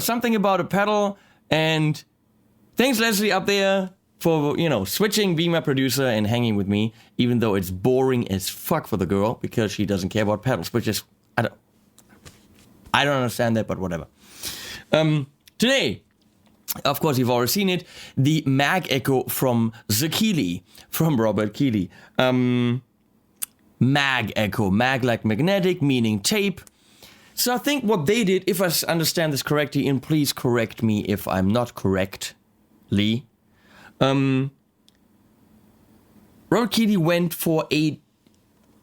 something about a pedal. And thanks, Leslie, up there for, switching, being my producer and hanging with me, even though it's boring as fuck for the girl because she doesn't care about pedals, which is, I don't understand that, but whatever. Today, of course, you've already seen it, the Mag Echo from the Keeley, from Robert Keeley. Mag Echo, mag like magnetic, meaning tape. So I think what they did, if I understand this correctly, and please correct me if I'm not correctly, Robert Keeley went for a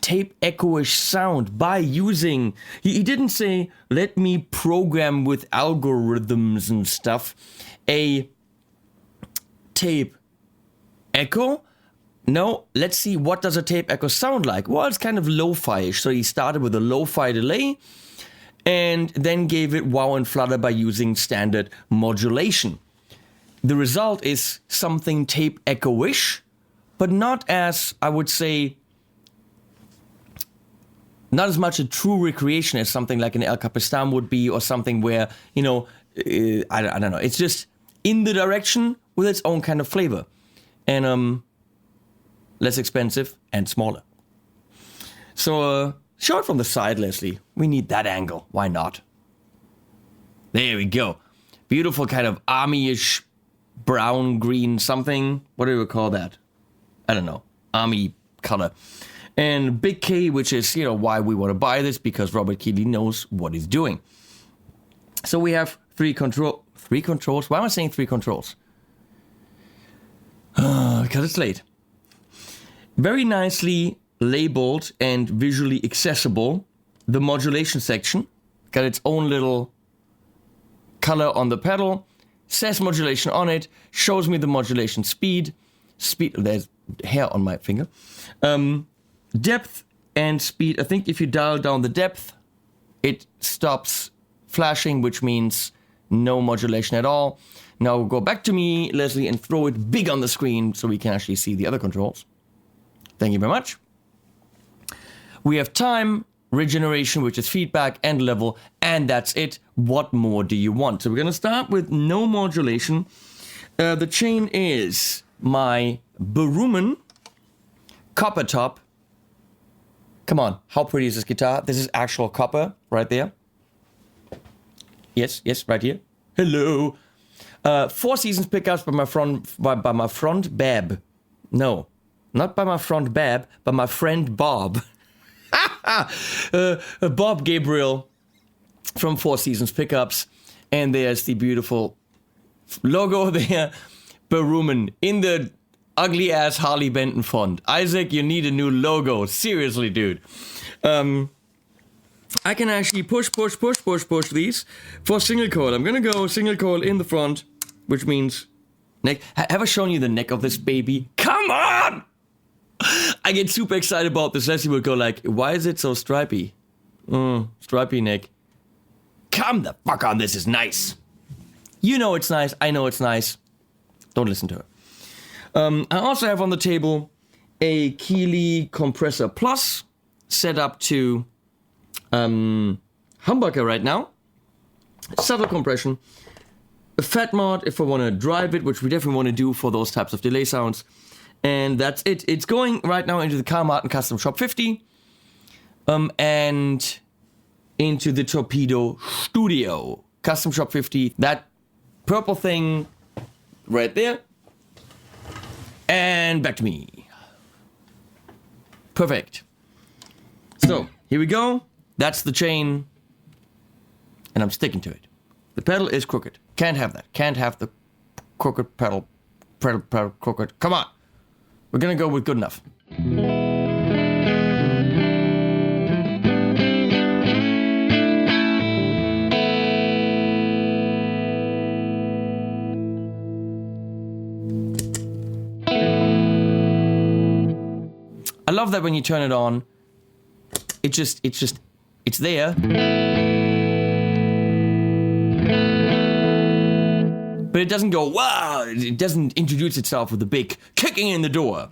tape echo-ish sound by using, he didn't say, let me program with algorithms and stuff, a tape echo. No, let's see, what does a tape echo sound like? Well, it's kind of lo-fi-ish. So he started with a lo-fi delay and then gave it wow and flutter by using standard modulation. The result is something tape echo-ish, but not as, I would say, not as much a true recreation as something like an El Capistan would be, or something where, I don't know. It's just in the direction with its own kind of flavor. And, less expensive and smaller. So, show it from the side, Leslie. We need that angle. Why not? There we go. Beautiful kind of army-ish brown, green, something. What do we call that? I don't know. Army color. And big K, which is, why we want to buy this, because Robert Keeley knows what he's doing. So we have three controls. Why am I saying three controls? Because it's late. Very nicely labeled and visually accessible. The modulation section got its own little color on the pedal. Says modulation on it. Shows me the modulation speed. There's hair on my finger. Depth and speed. I think if you dial down the depth, it stops flashing, which means no modulation at all. Now go back to me, Leslie, and throw it big on the screen so we can actually see the other controls. Thank you very much. We have time, regeneration, which is feedback, and level, and that's it. What more do you want? So we're going to start with no modulation. The chain is my Thomann copper top. Come on, how pretty is this guitar? This is actual copper right there. Yes, right here. Hello. 4 Seasons pickups by my front Bab. No. Not by my front Bab, but my friend Bob. Bob Gabriel from 4 Seasons Pickups. And there's the beautiful logo there. Thomann in the ugly-ass Harley Benton font. Isaac, you need a new logo. Seriously, dude. I can actually push these for single coil. I'm going to go single coil in the front, which means neck. Have I shown you the neck of this baby? Come on! I get super excited about this. Leslie will go like, why is it so stripy? Stripy neck. Come the fuck on, this is nice. You know it's nice. I know it's nice. Don't listen to her. I also have on the table a Keeley Compressor Plus set up to humbucker right now. Subtle compression. A fat mod if I want to drive it, which we definitely want to do for those types of delay sounds. And that's it. It's going right now into the Carl Martin Custom Shop 50. And into the Torpedo Studio. Custom Shop 50. That purple thing right there. And back to me. Perfect. So, here we go. That's the chain. And I'm sticking to it. The pedal is crooked. Can't have that. Can't have the crooked pedal. Pedal crooked. Come on. We're gonna go with good enough. I love that when you turn it on, it's there. But it doesn't go, wow, it doesn't introduce itself with a big kicking in the door.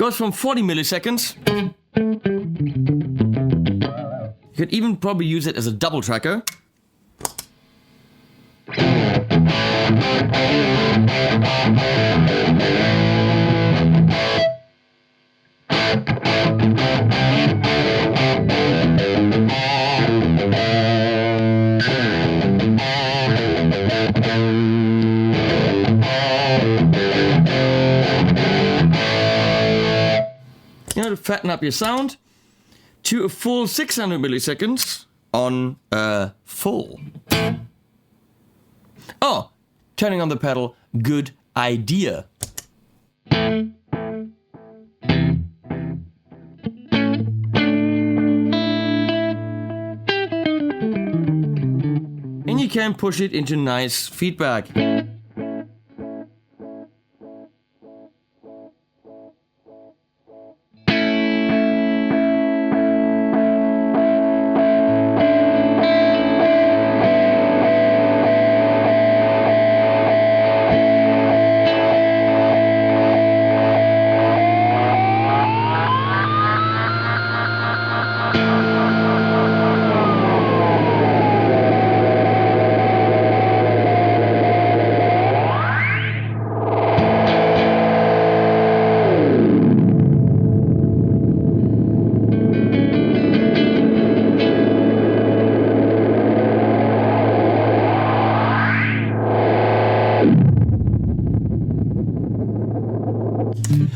goes from 40 milliseconds. You could even probably use it as a double tracker. You know, to fatten up your sound to a full 600 milliseconds on full. Oh, turning on the pedal, good idea. And you can push it into nice feedback.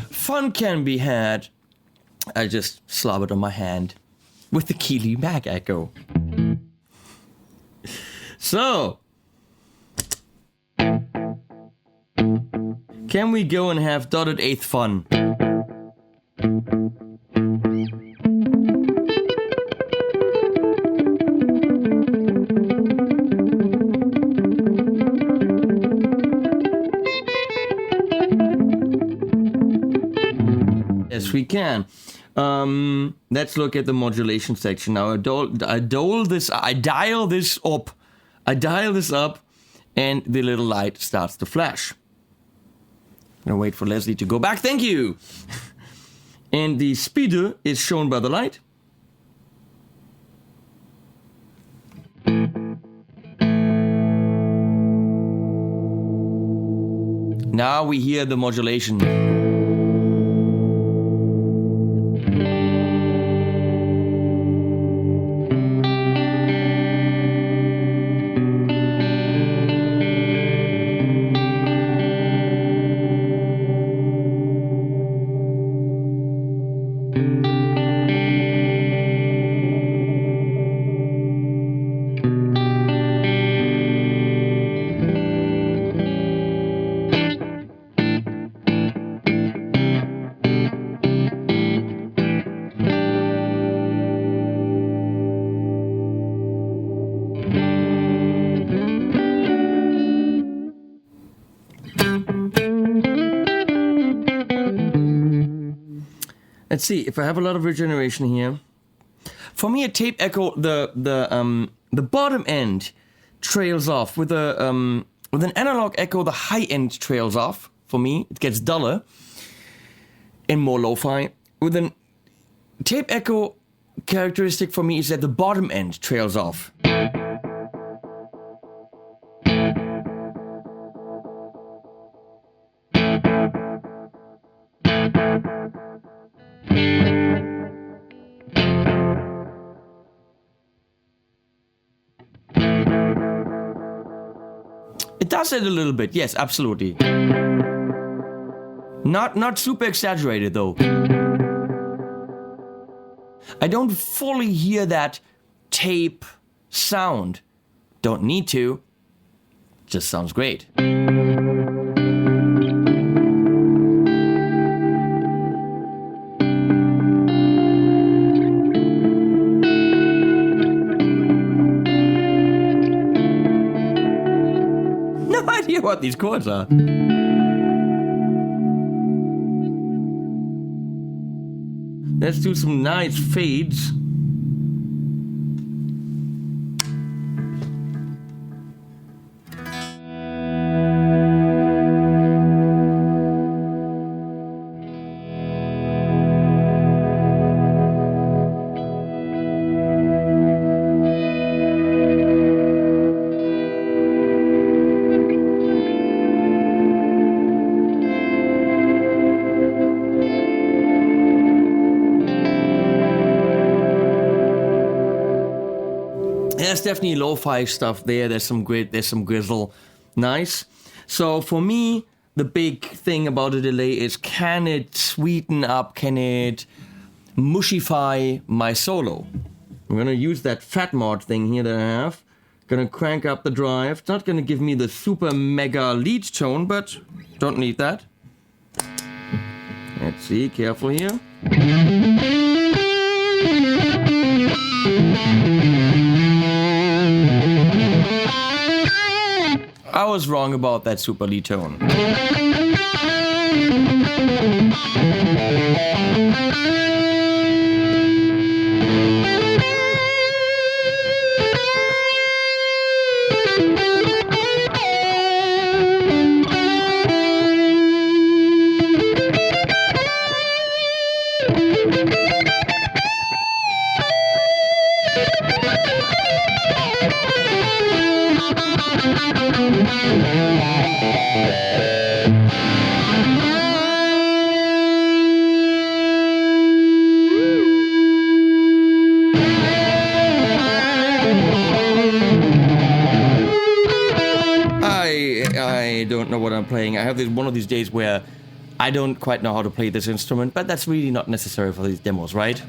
Fun can be had. I just slobbered on my hand with the Keeley Mag Echo. So, can we go and have dotted eighth fun? Yes, we can. Let's look at the modulation section now. I dial this up, and the little light starts to flash. I'm gonna wait for Leslie to go back. Thank you. And the speeder is shown by the light. Now we hear the modulation. Let's see if I have a lot of regeneration here. For me, a tape echo, the bottom end trails off. With an analog echo, the high end trails off. For me, it gets duller and more lo-fi. With a tape echo, characteristic for me is that the bottom end trails off. It does it a little bit, yes, absolutely. Not super exaggerated though. I don't fully hear that tape sound. Don't need to. Just sounds great. No idea what these chords are. Let's do some nice fades. There's definitely lo-fi stuff there. There's some grizzle. Nice. So for me, the big thing about a delay is, can it sweeten up, can it mushify my solo? I'm gonna use that fat mod thing here that I have. Gonna crank up the drive. It's not gonna give me the super mega lead tone, but don't need that. Let's see, careful here. I was wrong about that super lead tone. I don't know what I'm playing. I have one of these days where I don't quite know how to play this instrument, but that's really not necessary for these demos, right?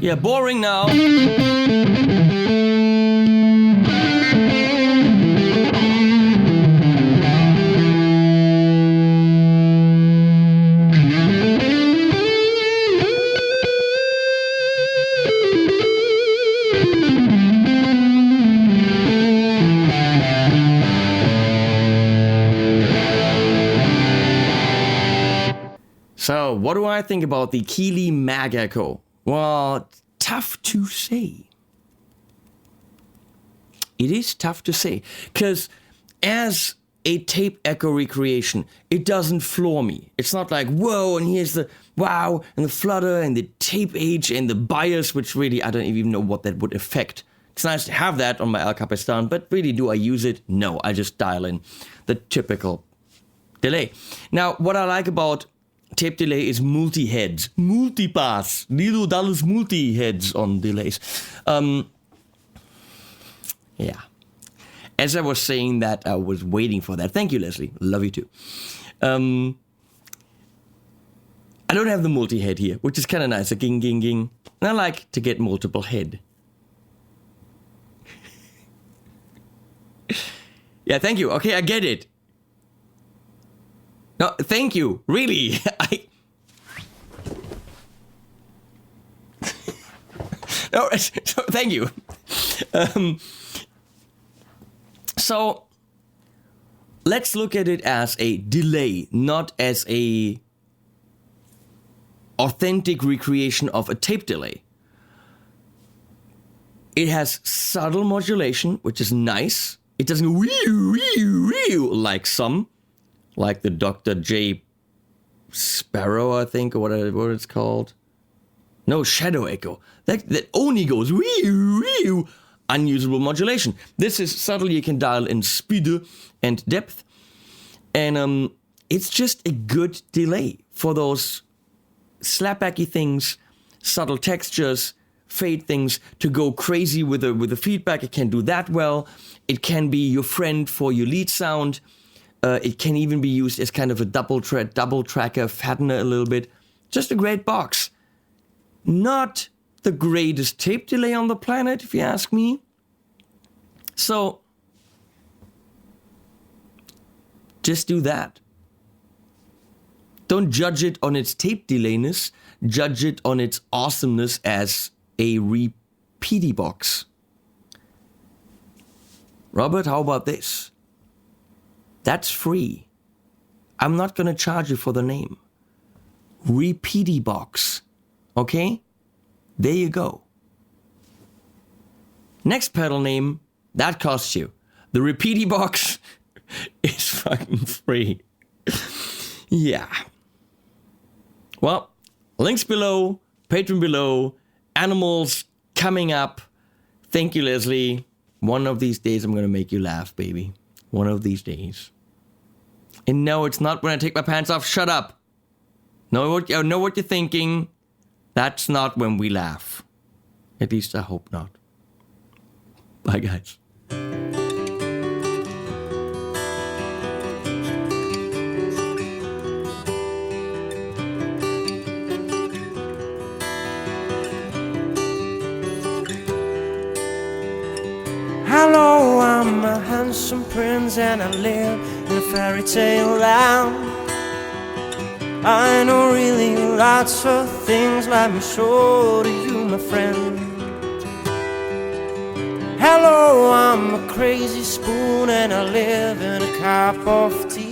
Yeah, boring now. So, what do I think about the Keeley Mag Echo? Well, tough to say. It is tough to say, because as a tape echo recreation, it doesn't floor me. It's not like, whoa, and here's the wow, and the flutter, and the tape age, and the bias, which really, I don't even know what that would affect. It's nice to have that on my El Capistan, but really, do I use it? No, I just dial in the typical delay. Now, what I like about tape delay is multi-heads, multi-pass, little dollars multi-heads on delays. Yeah. As I was saying that, I was waiting for that. Thank you, Leslie. Love you too. I don't have the multi-head here, which is kind of nice. A ging, ging, ging. And I like to get multiple head. Yeah, thank you. Okay, I get it. No, thank you. Really. No, thank you. So let's look at it as a delay, not as a authentic recreation of a tape delay. It has subtle modulation, which is nice. It doesn't go wee, wee, wee, like some. Like the Dr. J. Sparrow, I think, or what it's called. No, Shadow Echo. That only goes wee, wee, unusable modulation. This is subtle. You can dial in speed and depth. And it's just a good delay for those slapbacky things, subtle textures, fade things, to go crazy with the feedback. It can do that well. It can be your friend for your lead sound. It can even be used as kind of a double tracker, fattener a little bit. Just a great box. Not the greatest tape delay on the planet, if you ask me. So, just do that. Don't judge it on its tape delayness. Judge it on its awesomeness as a repeaty box. Robert, how about this? That's free. I'm not gonna charge you for the name. REPEATYBOX. Okay? There you go. Next pedal name, that costs you. The REPEATYBOX is fucking free. Yeah. Well, links below, Patreon below, animals coming up. Thank you, Leslie. One of these days I'm gonna make you laugh, baby. One of these days. And no, it's not when I take my pants off. Shut up. Know what you're thinking. That's not when we laugh. At least I hope not. Bye, guys. Hello, I'm a handsome prince and I live in a fairy tale land. I know really lots of things, let me show to you, my friend. Hello, I'm a crazy spoon and I live in a cup of tea.